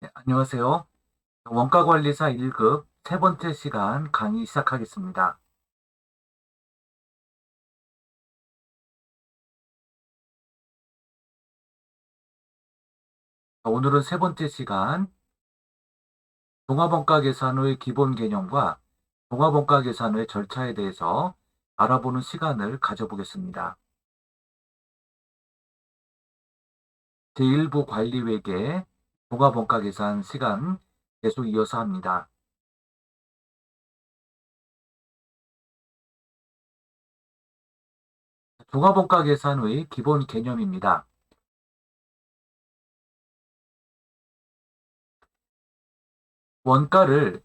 네, 안녕하세요. 원가관리사 1급 세 번째 시간 강의 시작하겠습니다. 오늘은 세 번째 시간 종합원가 계산의 기본 개념과 종합원가 계산의 절차에 대해서 알아보는 시간을 가져보겠습니다. 제1부 관리회계 종합원가 계산 시간 계속 이어서 합니다. 종합원가 계산의 기본 개념입니다. 원가를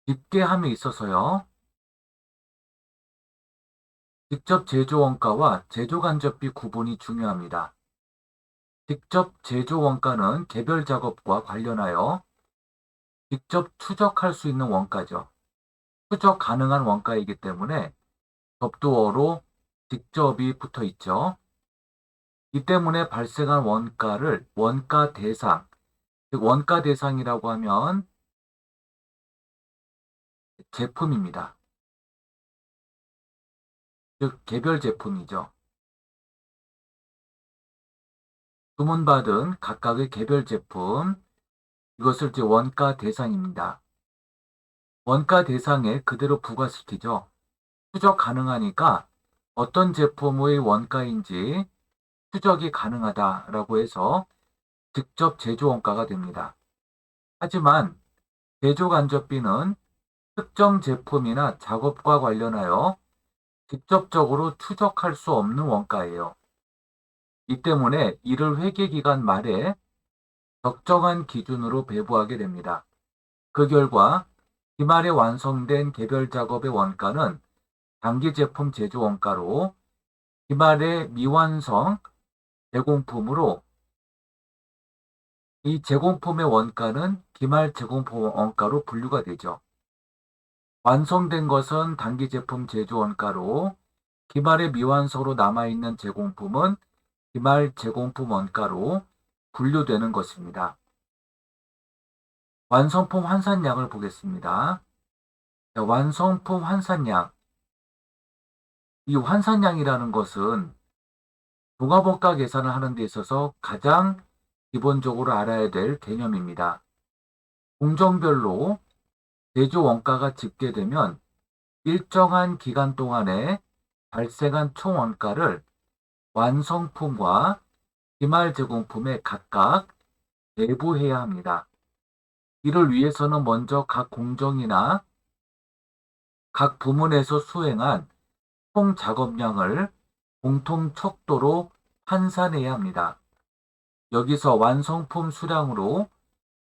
집계함에 있어서요. 직접 제조원가와 제조간접비 구분이 중요합니다. 직접 제조 원가는 개별 작업과 관련하여 직접 추적할 수 있는 원가죠. 추적 가능한 원가이기 때문에 접두어로 직접이 붙어 있죠. 이 때문에 발생한 원가를 원가 대상, 즉 원가 대상이라고 하면 제품입니다. 즉 개별 제품이죠. 주문받은 각각의 개별 제품, 이것을 이제 원가 대상입니다. 원가 대상에 그대로 부과시키죠. 추적 가능하니까 어떤 제품의 원가인지 추적이 가능하다라고 해서 직접 제조 원가가 됩니다. 하지만 제조 간접비는 특정 제품이나 작업과 관련하여 직접적으로 추적할 수 없는 원가예요. 이 때문에 이를 회계기간 말에 적정한 기준으로 배부하게 됩니다. 그 결과 기말에 완성된 개별 작업의 원가는 단기 제품 제조 원가로 기말의 미완성 제공품으로 이 제공품의 원가는 기말 제공품 원가로 분류가 되죠. 완성된 것은 단기 제품 제조 원가로 기말의 미완성으로 남아있는 제공품은 기말 제공품 원가로 분류되는 것입니다. 완성품 환산량을 보겠습니다. 자, 완성품 환산량. 이 환산량이라는 것은 종합원가 계산을 하는 데 있어서 가장 기본적으로 알아야 될 개념입니다. 공정별로 제조 원가가 집계되면 일정한 기간 동안에 발생한 총 원가를 완성품과 기말 제공품에 각각 내부해야 합니다. 이를 위해서는 먼저 각 공정이나 각 부문에서 수행한 총 작업량을 공통 척도로 환산해야 합니다. 여기서 완성품 수량으로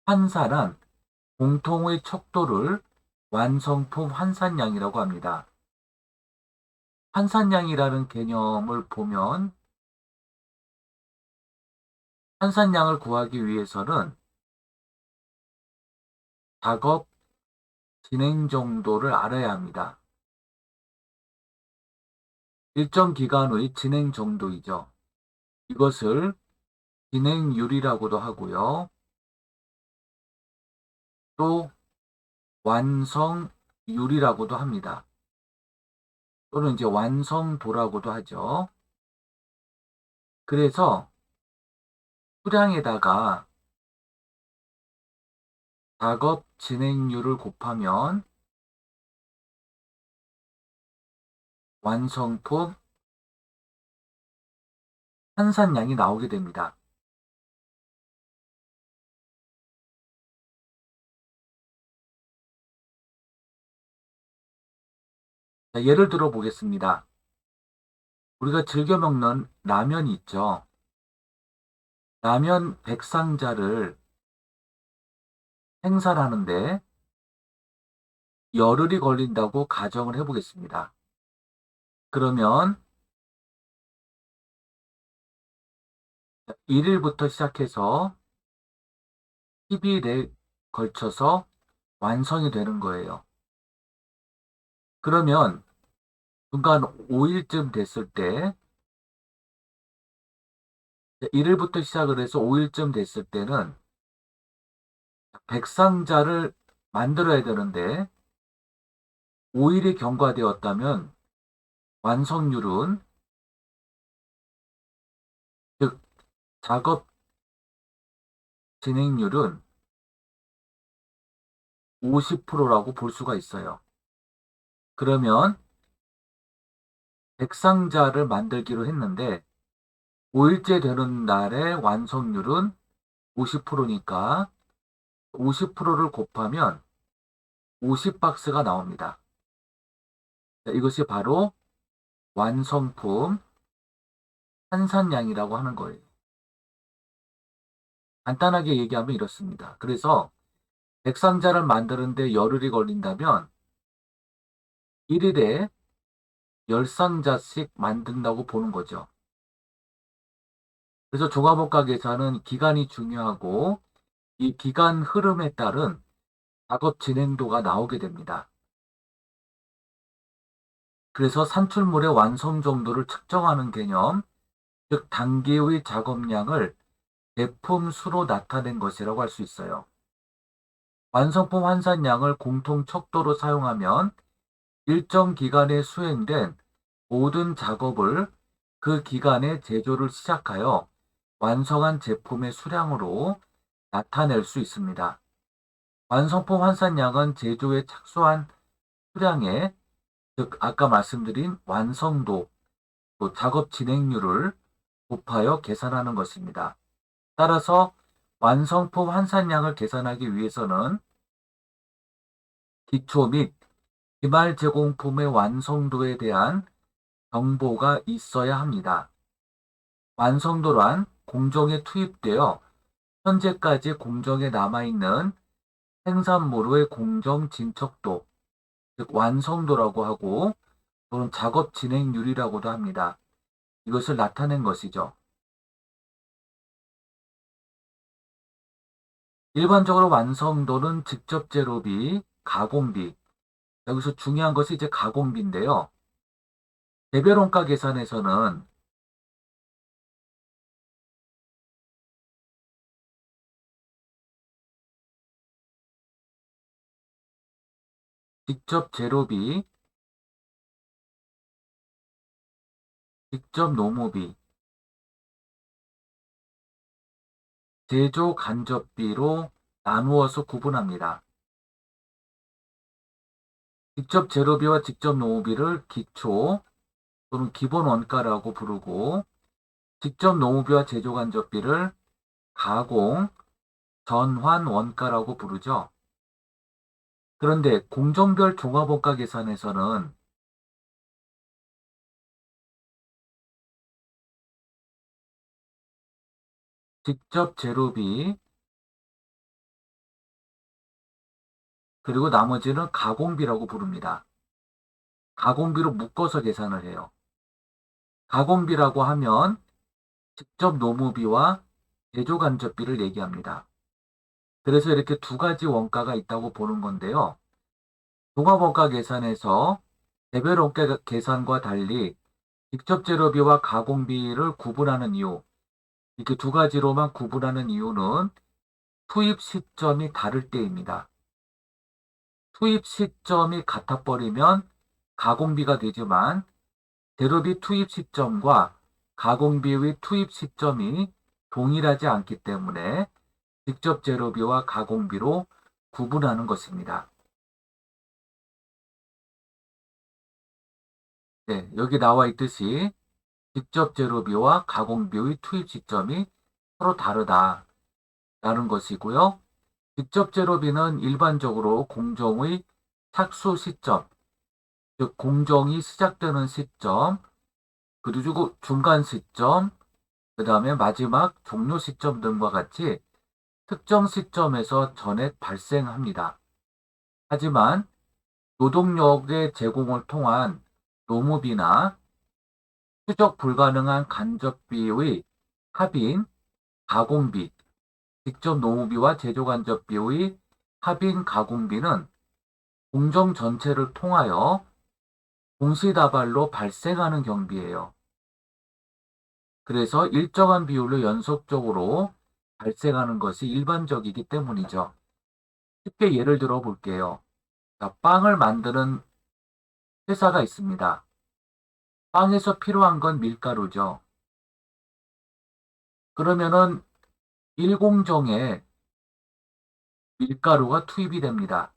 환산한 공통의 척도를 완성품 환산량이라고 합니다. 환산량이라는 개념을 보면 환산량을 구하기 위해서는 작업 진행 정도를 알아야 합니다. 일정 기간의 진행 정도이죠. 이것을 진행률이라고도 하고요. 또 완성률이라고도 합니다. 또는 이제 완성도라고도 하죠. 그래서 수량에다가 작업 진행률을 곱하면 완성품 환산량이 나오게 됩니다. 자, 예를 들어 보겠습니다. 우리가 즐겨 먹는 라면이 있죠. 라면 100상자를 생산하는데 열흘이 걸린다고 가정을 해보겠습니다. 그러면 1일부터 시작해서 10일에 걸쳐서 완성이 되는 거예요. 그러면 중간 5일쯤 됐을 때 1일부터 시작을 해서 5일쯤 됐을 때는 100상자를 만들어야 되는데 5일이 경과되었다면 완성률은, 즉 작업 진행률은 50%라고 볼 수가 있어요. 그러면 100상자를 만들기로 했는데 5일째 되는 날의 완성률은 50%니까 50%를 곱하면 50박스가 나옵니다. 이것이 바로 완성품 한산량이라고 하는 거예요. 간단하게 얘기하면 이렇습니다. 그래서 100상자를 만드는데 열흘이 걸린다면 1일에 10상자씩 만든다고 보는 거죠. 그래서 종합원가 계산은 기간이 중요하고 이 기간 흐름에 따른 작업 진행도가 나오게 됩니다. 그래서 산출물의 완성 정도를 측정하는 개념, 즉 단계의 작업량을 제품 수로 나타낸 것이라고 할 수 있어요. 완성품 환산량을 공통 척도로 사용하면 일정 기간에 수행된 모든 작업을 그 기간에 제조를 시작하여 완성한 제품의 수량으로 나타낼 수 있습니다. 완성품 환산량은 제조에 착수한 수량에, 즉 아까 말씀드린 완성도, 또 작업 진행률을 곱하여 계산하는 것입니다. 따라서 완성품 환산량을 계산하기 위해서는 기초 및 기말 제공품의 완성도에 대한 정보가 있어야 합니다. 완성도란 공정에 투입되어 현재까지 공정에 남아있는 생산물의 공정 진척도, 즉 완성도라고 하고 또는 작업 진행률이라고도 합니다. 이것을 나타낸 것이죠. 일반적으로 완성도는 직접 재료비, 가공비, 여기서 중요한 것이 이제 가공비인데요. 개별원가 계산에서는 직접 재료비, 직접 노무비, 제조 간접비로 나누어서 구분합니다. 직접 재료비와 직접 노무비를 기초 또는 기본 원가라고 부르고 직접 노무비와 제조 간접비를 가공, 전환 원가라고 부르죠. 그런데 공정별 종합원가 계산에서는 직접 재료비 그리고 나머지는 가공비라고 부릅니다. 가공비로 묶어서 계산을 해요. 가공비라고 하면 직접 노무비와 제조 간접비를 얘기합니다. 그래서 이렇게 두 가지 원가가 있다고 보는 건데요. 종합원가 계산에서 개별 원가 계산과 달리 직접 재료비와 가공비를 구분하는 이유, 이렇게 두 가지로만 구분하는 이유는 투입 시점이 다를 때입니다. 투입 시점이 같아버리면 가공비가 되지만 재료비 투입 시점과 가공비의 투입 시점이 동일하지 않기 때문에 직접 재료비와 가공비로 구분하는 것입니다. 네, 여기 나와 있듯이 직접 재료비와 가공비의 투입 시점이 서로 다르다라는 것이고요. 직접 재료비는 일반적으로 공정의 착수 시점, 즉 공정이 시작되는 시점, 그리고 중간 시점, 그 다음에 마지막 종료 시점 등과 같이 특정 시점에서 전액 발생합니다. 하지만 노동력의 제공을 통한 노무비나 추적 불가능한 간접비의 합인, 가공비, 직접 노무비와 제조간접비의 합인, 가공비는 공정 전체를 통하여 동시다발로 발생하는 경비예요. 그래서 일정한 비율로 연속적으로 발생하는 것이 일반적이기 때문이죠. 쉽게 예를 들어 볼게요. 자, 빵을 만드는 회사가 있습니다. 빵에서 필요한 건 밀가루죠. 그러면은 1공정에 밀가루가 투입이 됩니다.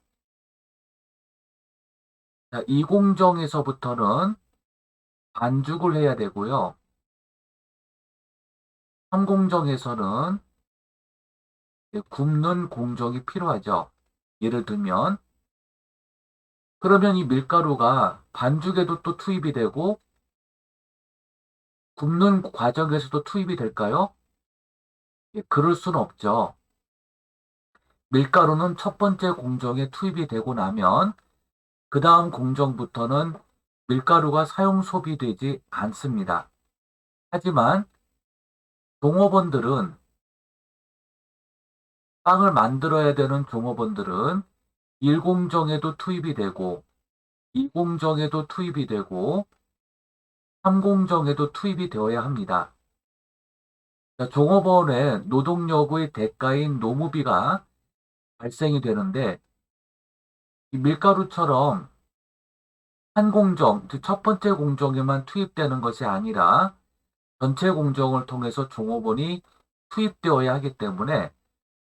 자, 2공정에서부터는 반죽을 해야 되고요. 3공정에서는 굽는 공정이 필요하죠. 예를 들면 그러면 이 밀가루가 반죽에도 또 투입이 되고 굽는 과정에서도 투입이 될까요? 예, 그럴 수는 없죠. 밀가루는 첫 번째 공정에 투입이 되고 나면 그 다음 공정부터는 밀가루가 사용 소비되지 않습니다. 하지만 종업원들은 빵을 만들어야 되는 종업원들은 1공정에도 투입이 되고 2공정에도 투입이 되고 3공정에도 투입이 되어야 합니다. 자, 종업원의 노동력의 대가인 노무비가 발생이 되는데 이 밀가루처럼 한 공정, 즉 첫 번째 공정에만 투입되는 것이 아니라 전체 공정을 통해서 종업원이 투입되어야 하기 때문에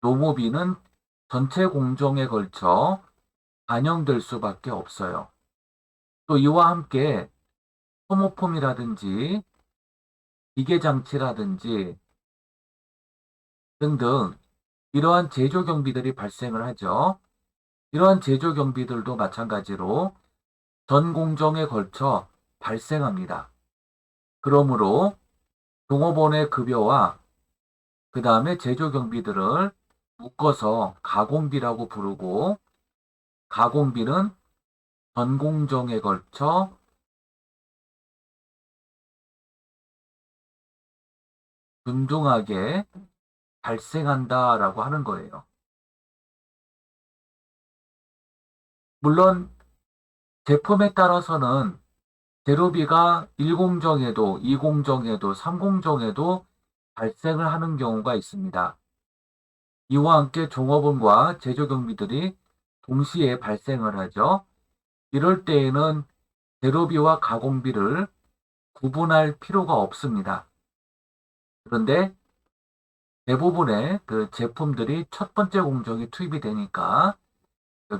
노무비는 전체 공정에 걸쳐 반영될 수밖에 없어요. 또 이와 함께 소모품이라든지 기계장치라든지 등등 이러한 제조 경비들이 발생을 하죠. 이러한 제조 경비들도 마찬가지로 전 공정에 걸쳐 발생합니다. 그러므로 종업원의 급여와 그 다음에 제조 경비들을 묶어서 가공비라고 부르고 가공비는 전 공정에 걸쳐 균등하게 발생한다라고 하는 거예요. 물론 제품에 따라서는 재료비가 1공정에도 2공정에도 3공정에도 발생을 하는 경우가 있습니다. 이와 함께 종업원과 제조 경비들이 동시에 발생을 하죠. 이럴 때에는 재료비와 가공비를 구분할 필요가 없습니다. 그런데 대부분의 그 제품들이 첫 번째 공정에 투입이 되니까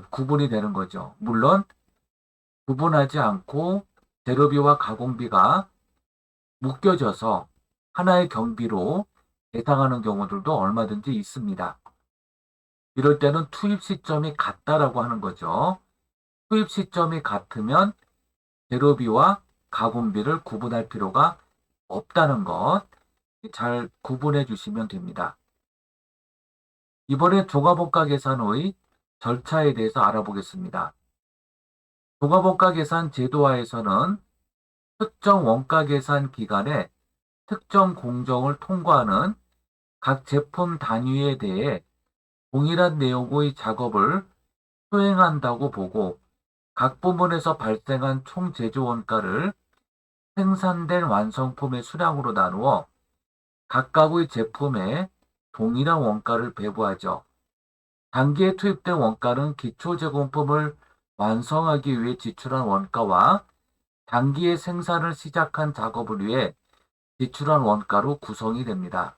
구분이 되는 거죠. 물론 구분하지 않고 재료비와 가공비가 묶여져서 하나의 경비로 예상하는 경우들도 얼마든지 있습니다. 이럴 때는 투입 시점이 같다라고 하는 거죠. 투입 시점이 같으면 재료비와 가공비를 구분할 필요가 없다는 것 잘 구분해 주시면 됩니다. 이번에 종합원가 계산의 절차에 대해서 알아보겠습니다. 종합원가 계산 제도화에서는 특정 원가 계산 기간에 특정 공정을 통과하는 각 제품 단위에 대해 동일한 내용의 작업을 수행한다고 보고 각 부문에서 발생한 총 제조 원가를 생산된 완성품의 수량으로 나누어 각각의 제품에 동일한 원가를 배부하죠. 단기에 투입된 원가는 기초 제공품을 완성하기 위해 지출한 원가와 단기에 생산을 시작한 작업을 위해 지출한 원가로 구성이 됩니다.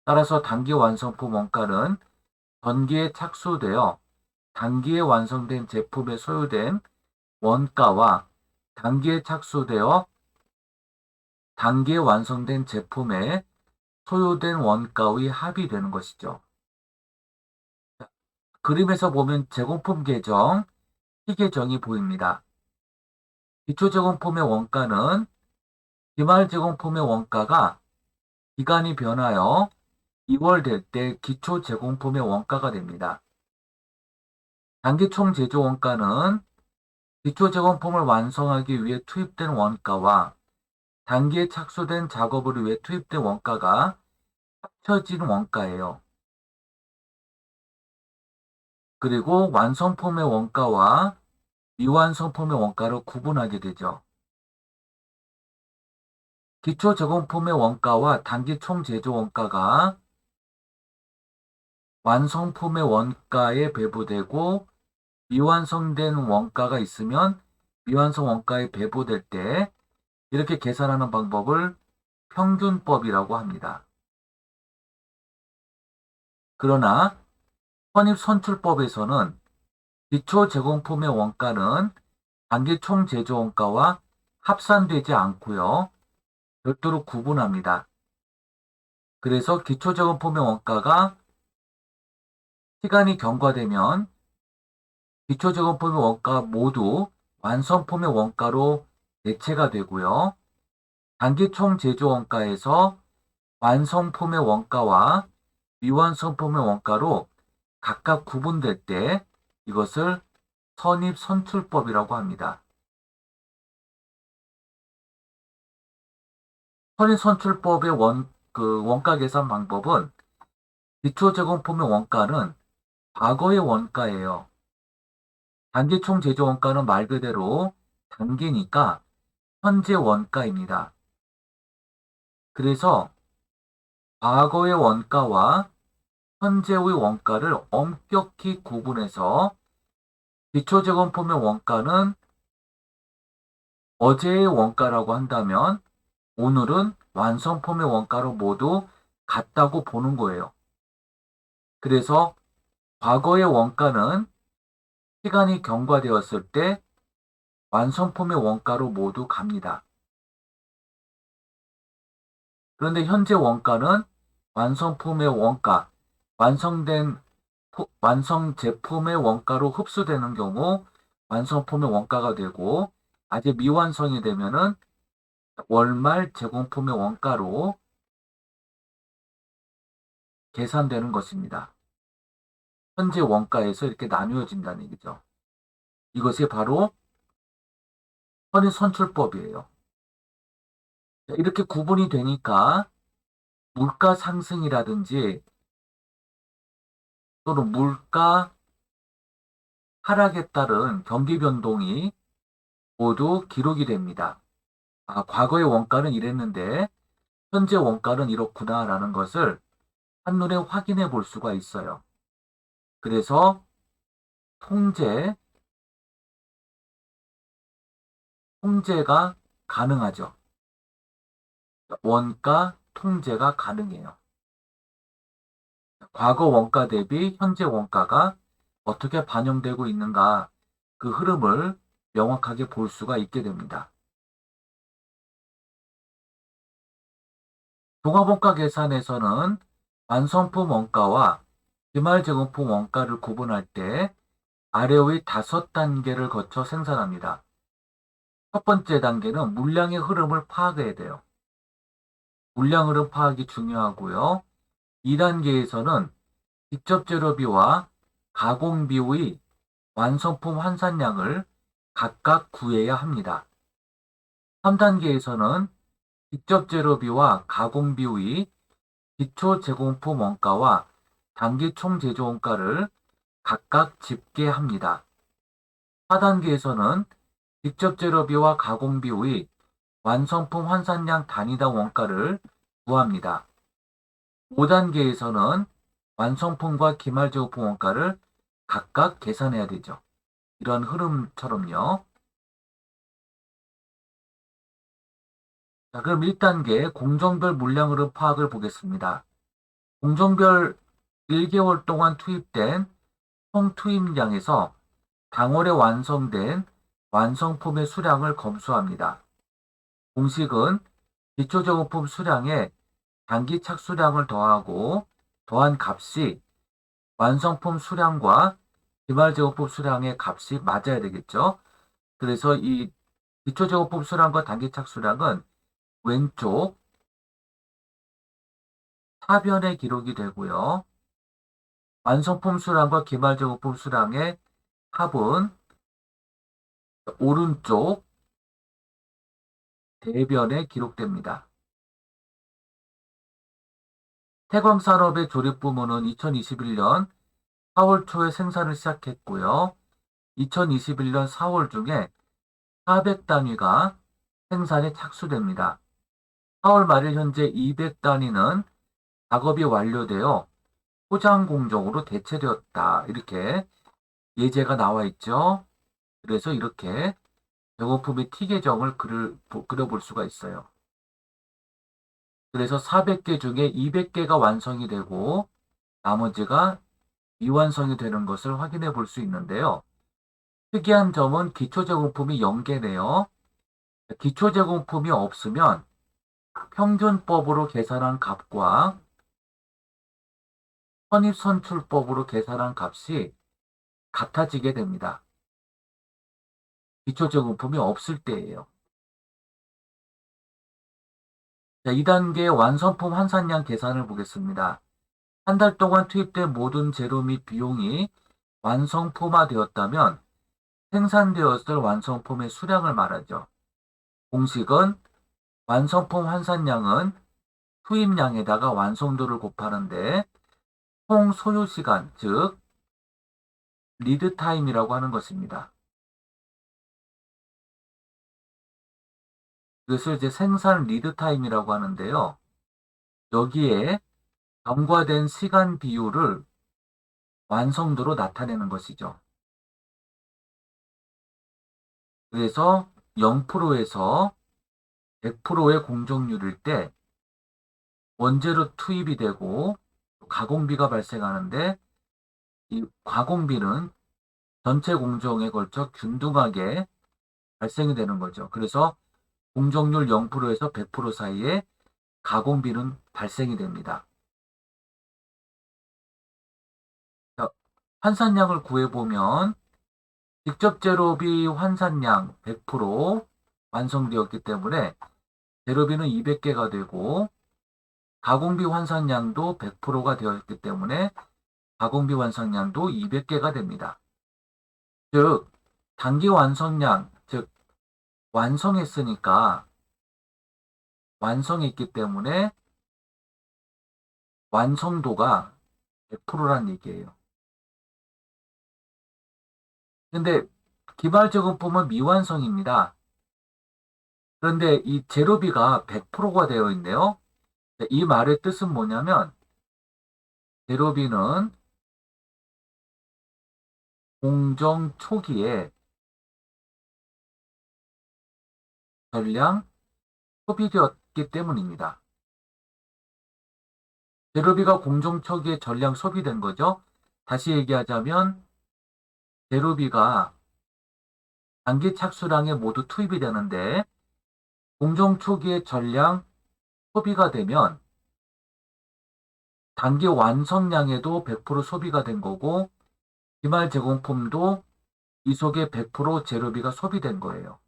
따라서 단기 완성품 원가는 전기에 착수되어 단기에 완성된 제품에 소요된 원가와 단기에 착수되어 단기에 완성된 제품에 소요된 원가의 합이 되는 것이죠. 그림에서 보면 제공품 계정, 시계정이 보입니다. 기초제공품의 원가는 기말제공품의 원가가 기간이 변하여 2월 될 때 기초제공품의 원가가 됩니다. 단기 총제조원가는 기초제공품을 완성하기 위해 투입된 원가와 단기에 착수된 작업을 위해 투입된 원가가 합쳐진 원가예요. 그리고 완성품의 원가와 미완성품의 원가를 구분하게 되죠. 기초제공품의 원가와 단기 총제조 원가가 완성품의 원가에 배부되고 미완성된 원가가 있으면 미완성 원가에 배부될 때 이렇게 계산하는 방법을 평균법이라고 합니다. 그러나 선입선출법에서는 기초제공품의 원가는 단기 총제조 원가와 합산되지 않고요. 별도로 구분합니다. 그래서 기초제공품의 원가가 시간이 경과되면 기초제공품의 원가 모두 완성품의 원가로 대체가 되고요. 단기 총제조 원가에서 완성품의 원가와 미완성품의 원가로 각각 구분될 때 이것을 선입선출법이라고 합니다. 선입선출법의 원가 계산 방법은 기초제공품의 원가는 과거의 원가예요. 단기 총제조 원가는 말 그대로 단기니까 현재 원가입니다. 그래서 과거의 원가와 현재의 원가를 엄격히 구분해서 기초제공품의 원가는 어제의 원가라고 한다면 오늘은 완성품의 원가로 모두 같다고 보는 거예요. 그래서 과거의 원가는 시간이 경과되었을 때 완성품의 원가로 모두 갑니다. 그런데 현재 원가는 완성품의 원가, 완성 제품의 원가로 흡수되는 경우 완성품의 원가가 되고 아직 미완성이 되면은 월말 제공품의 원가로 계산되는 것입니다. 현재 원가에서 이렇게 나누어진다는 얘기죠. 이것이 바로 선입선출법이에요. 이렇게 구분이 되니까 물가 상승이라든지 또는 물가 하락에 따른 경기 변동이 모두 기록이 됩니다. 아, 과거의 원가는 이랬는데 현재 원가는 이렇구나라는 것을 한눈에 확인해 볼 수가 있어요. 그래서 통제가 가능하죠. 원가 통제가 가능해요. 과거 원가 대비 현재 원가가 어떻게 반영되고 있는가 그 흐름을 명확하게 볼 수가 있게 됩니다. 종합원가 계산에서는 완성품 원가와 기말제공품 원가를 구분할 때 아래의 5단계를 거쳐 생산합니다. 첫 번째 단계는 물량의 흐름을 파악해야 돼요. 물량 흐름 파악이 중요하고요. 2단계에서는 직접 재료비와 가공비의 완성품 환산량을 각각 구해야 합니다. 3단계에서는 직접 재료비와 가공비의 기초 제공품 원가와 단기 총 제조 원가를 각각 집계합니다. 4단계에서는 직접 재료비와 가공비의 완성품 환산량 단위당 원가를 구합니다. 5단계에서는 완성품과 기말제품 원가를 각각 계산해야 되죠. 이런 흐름처럼요. 자, 그럼 1단계 공정별 물량 흐름 파악을 보겠습니다. 공정별 1개월 동안 투입된 총 투입량에서 당월에 완성된 완성품의 수량을 검수합니다. 공식은 기초제공품 수량에 단기 착수량을 더하고 더한 값이 완성품 수량과 기말제공품 수량의 값이 맞아야 되겠죠. 그래서 이 기초제곱품 수량과 단기착 수량은 왼쪽 하변에 기록이 되고요. 완성품 수량과 기말제곱품 수량의 합은 오른쪽 대변에 기록됩니다. 태광산업의 조립 부문은 2021년 4월 초에 생산을 시작했고요. 2021년 4월 중에 400단위가 생산에 착수됩니다. 4월 말일 현재 200단위는 작업이 완료되어 포장 공정으로 대체되었다. 이렇게 예제가 나와 있죠. 그래서 이렇게 제공품의 T 계정을 그려볼 수가 있어요. 그래서 400개 중에 200개가 완성이 되고 나머지가 미완성이 되는 것을 확인해 볼 수 있는데요. 특이한 점은 기초제공품이 0개네요. 기초제공품이 없으면 평균법으로 계산한 값과 선입선출법으로 계산한 값이 같아지게 됩니다. 기초제공품이 없을 때예요. 자, 2단계 완성품 환산량 계산을 보겠습니다. 한 달 동안 투입된 모든 재료 및 비용이 완성품화되었다면 생산되었을 완성품의 수량을 말하죠. 공식은 완성품 환산량은 투입량에다가 완성도를 곱하는데 총 소요시간, 즉 리드타임이라고 하는 것입니다. 그것을 이제 생산 리드타임이라고 하는데요. 여기에 경과된 시간 비율을 완성도로 나타내는 것이죠. 그래서 0%에서 100%의 공정률일 때 원재료 투입이 되고 가공비가 발생하는데 이 가공비는 전체 공정에 걸쳐 균등하게 발생이 되는 거죠. 그래서 공정률 0%에서 100% 사이에 가공비는 발생이 됩니다. 자, 환산량을 구해보면 직접 재료비 환산량 100% 완성되었기 때문에 재료비는 200개가 되고 가공비 환산량도 100%가 되었기 때문에 가공비 완성량도 200개가 됩니다. 즉 단기 완성량, 즉 완성했으니까 완성했기 때문에 완성도가 100%란 얘기예요. 근데 기말제공품은 미완성입니다. 그런데 이 재료비가 100%가 되어 있네요. 이 말의 뜻은 뭐냐면 재료비는 공정 초기에 전량 소비되었기 때문입니다. 재료비가 공정 초기에 전량 소비된 거죠. 다시 얘기하자면 재료비가 단기 착수량에 모두 투입이 되는데 공정 초기에 전량 소비가 되면 단기 완성량에도 100% 소비가 된 거고 기말 제공품도 이 속에 100% 재료비가 소비된 거예요.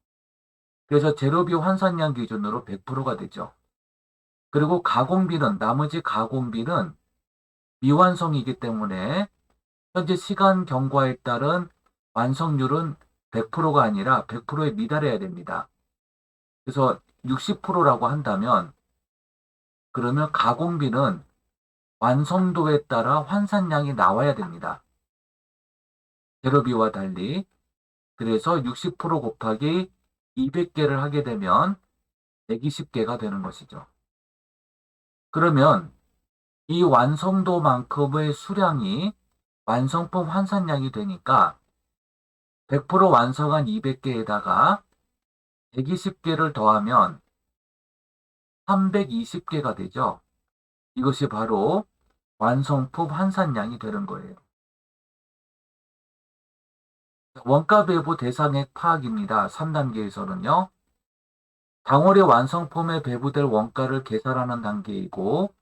그래서 재료비 환산량 기준으로 100%가 되죠. 그리고 가공비는 나머지 가공비는 미완성이기 때문에 현재 시간 경과에 따른 완성률은 100%가 아니라 100%에 미달해야 됩니다. 그래서 60%라고 한다면 그러면 가공비는 완성도에 따라 환산량이 나와야 됩니다. 재료비와 달리. 그래서 60% 곱하기 200개를 하게 되면 120개가 되는 것이죠. 그러면 이 완성도만큼의 수량이 완성품 환산량이 되니까 100% 완성한 200개에다가 120개를 더하면 320개가 되죠. 이것이 바로 완성품 환산량이 되는 거예요. 원가 배부 대상액 파악입니다. 3단계에서는요. 당월의 완성품에 배부될 원가를 계산하는 단계이고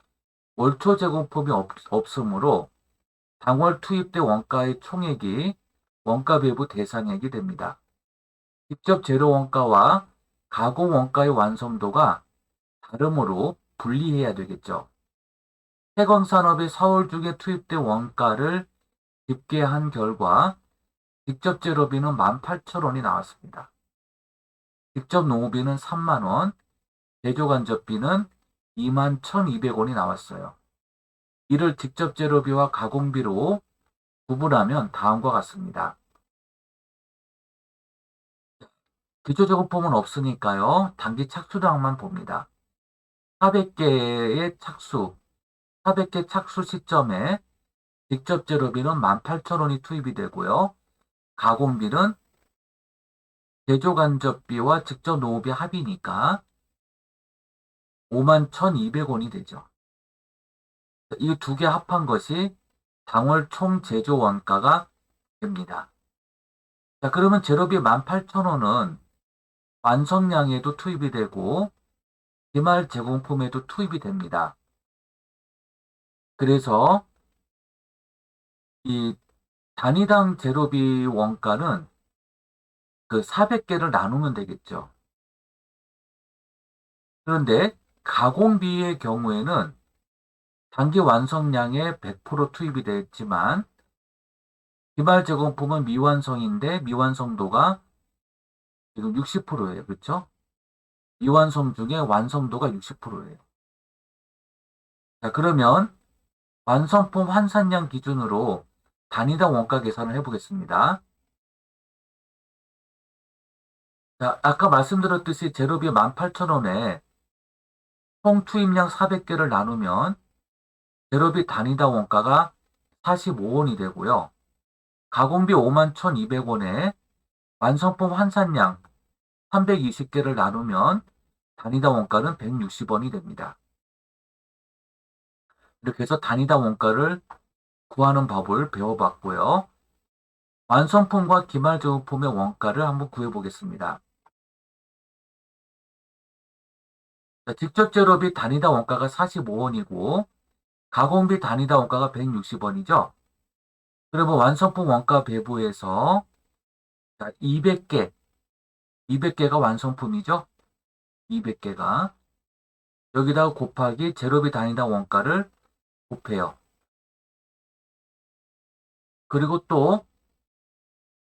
월초 제공품이 없으므로 당월 투입된 원가의 총액이 원가 배부 대상액이 됩니다. 직접 재료 원가와 가공 원가의 완성도가 다르므로 분리해야 되겠죠. 해광산업이 서울 중에 투입된 원가를 집계한 결과 직접 재료비는 18,000원이 나왔습니다. 직접 농업비는 30,000원, 제조간접비는 21,200원이 나왔어요. 이를 직접 재료비와 가공비로 구분하면 다음과 같습니다. 기초제공품은 없으니까요. 단기 착수량만 봅니다. 400개의 착수, 400개 착수 시점에 직접 재료비는 18,000원이 투입이 되고요. 가공비는 제조간접비와 직접 농업비 합이니까 51,200원이 되죠. 이 두 개 합한 것이 당월 총 제조 원가가 됩니다. 자, 그러면 재료비 18,000원은 완성량에도 투입이 되고 기말 제공품에도 투입이 됩니다. 그래서 이 단위당 재료비 원가는 그 400개를 나누면 되겠죠. 그런데 가공비의 경우에는 단기 완성량의 100% 투입이 됐지만 기말 제공품은 미완성인데 미완성도가 지금 60%예요. 그렇죠? 미완성 중에 완성도가 60%예요. 자, 그러면 완성품 환산량 기준으로 단위당 원가 계산을 해보겠습니다. 자, 아까 말씀드렸듯이 재료비 18,000원에 총 투입량 400개를 나누면 재료비 단위당 원가가 45원이 되고요. 가공비 51,200원에 완성품 환산량 320개를 나누면 단위당 원가는 160원이 됩니다. 이렇게 해서 단위당 원가를 구하는 법을 배워봤고요. 완성품과 기말제품의 원가를 한번 구해보겠습니다. 직접 재료비 단위당 원가가 45원이고 가공비 단위당 원가가 160원이죠. 그러면 완성품 원가 배부에서 200개가 완성품이죠. 200개가 여기다가 곱하기 재료비 단위당 원가를 곱해요. 그리고 또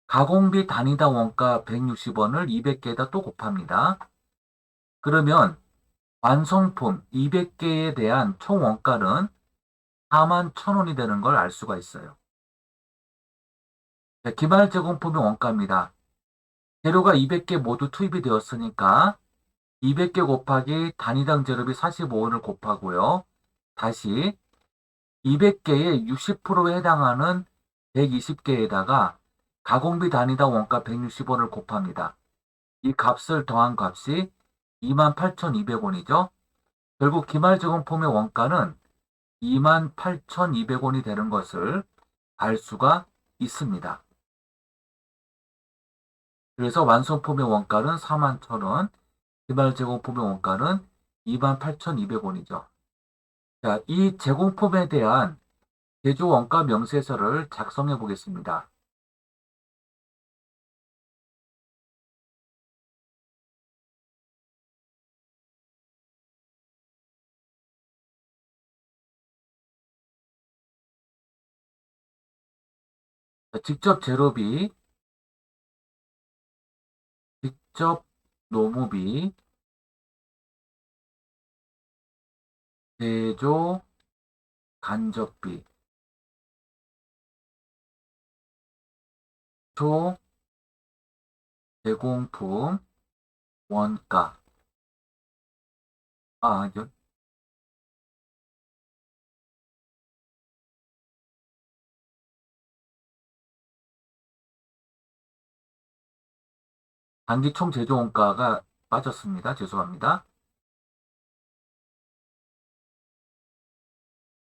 가공비 단위당 원가 160원을 200개에다 또 곱합니다. 그러면 완성품 200개에 대한 총 원가는 41,000원이 되는 걸 알 수가 있어요. 기말 제공품의 원가입니다. 재료가 200개 모두 투입이 되었으니까 200개 곱하기 단위당 재료비 45원을 곱하고요. 다시 200개의 60%에 해당하는 120개에다가 가공비 단위당 원가 160원을 곱합니다. 이 값을 더한 값이 28,200원이죠. 결국 기말제공품의 원가는 28,200원이 되는 것을 알 수가 있습니다. 그래서 완성품의 원가는 41,000원, 기말제공품의 원가는 28,200원이죠. 자, 이 제공품에 대한 제조원가 명세서를 작성해 보겠습니다. 자, 직접 재료비, 직접 노무비, 제조 간접비, 초 제공품 원가. 아니요. 단기 총 제조 원가가 빠졌습니다. 죄송합니다.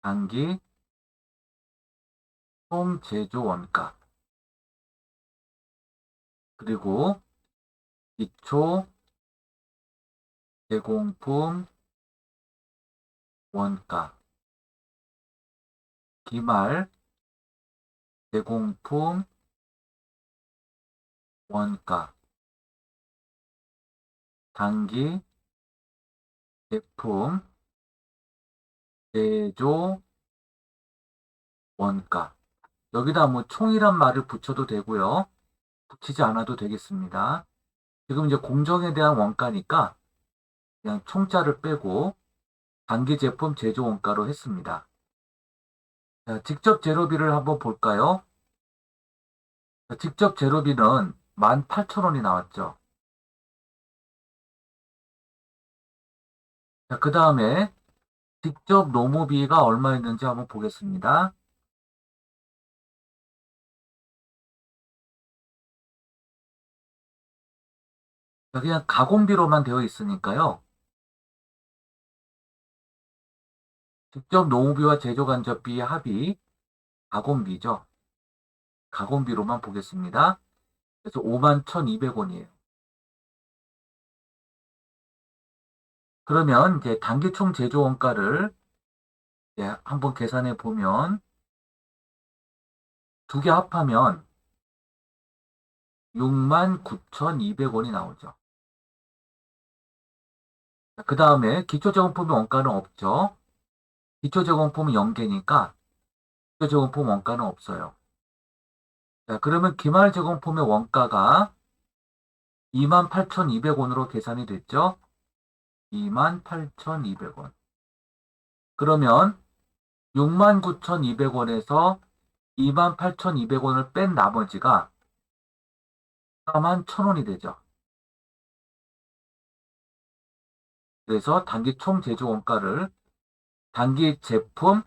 단기 총 제조 원가. 그리고 기초 제공품 원가. 기말 제공품 원가. 단기 제품 제조 원가. 여기다 뭐 총이란 말을 붙여도 되고요. 붙이지 않아도 되겠습니다. 지금 이제 공정에 대한 원가니까 그냥 총자를 빼고 단기 제품 제조 원가로 했습니다. 자, 직접 재료비를 한번 볼까요? 자, 직접 재료비는 18,000원이 나왔죠. 자, 그 다음에 직접 노무비가 얼마였는지 한번 보겠습니다. 자, 그냥 가공비로만 되어 있으니까요. 직접 노무비와 제조간접비의 합이 가공비죠. 가공비로만 보겠습니다. 그래서 51,200원이에요. 그러면 이제 단기총 제조 원가를 이제 한번 계산해 보면 두 개 합하면 69,200원이 나오죠. 그 다음에 기초제공품의 원가는 없죠. 기초제공품은 0개니까 기초제공품 원가는 없어요. 자, 그러면 기말제공품의 원가가 28,200원으로 계산이 됐죠. 28,200원. 그러면 69,200원에서 28,200원을 뺀 나머지가 41,000원이 되죠. 그래서 단기 총 제조 원가를 단기 제품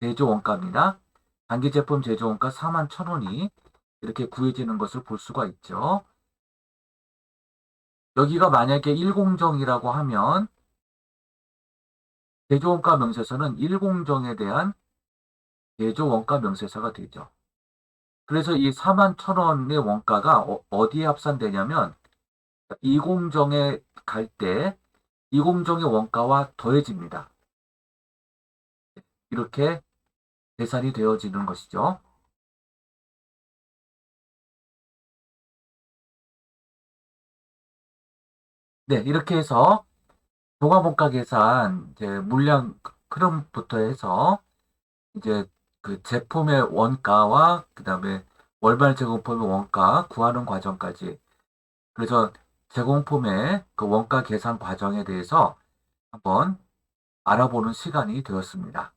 제조 원가입니다. 단기 제품 제조 원가 41,000원이 이렇게 구해지는 것을 볼 수가 있죠. 여기가 만약에 1공정이라고 하면 제조 원가 명세서는 1공정에 대한 제조 원가 명세서가 되죠. 그래서 이 41,000원의 원가가 어디에 합산되냐면 2공정에 갈 때 2공정의 원가와 더해집니다. 이렇게 계산이 되어지는 것이죠. 네, 이렇게 해서 종합원가 계산, 이제 물량 흐름부터 해서 이제 그 제품의 원가와 그다음에 월말 제공품의 원가 구하는 과정까지. 그래서 제공품의 그 원가 계산 과정에 대해서 한번 알아보는 시간이 되었습니다.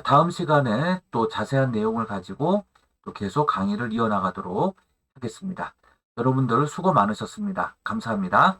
다음 시간에 또 자세한 내용을 가지고 또 계속 강의를 이어나가도록 하겠습니다. 여러분들 수고 많으셨습니다. 감사합니다.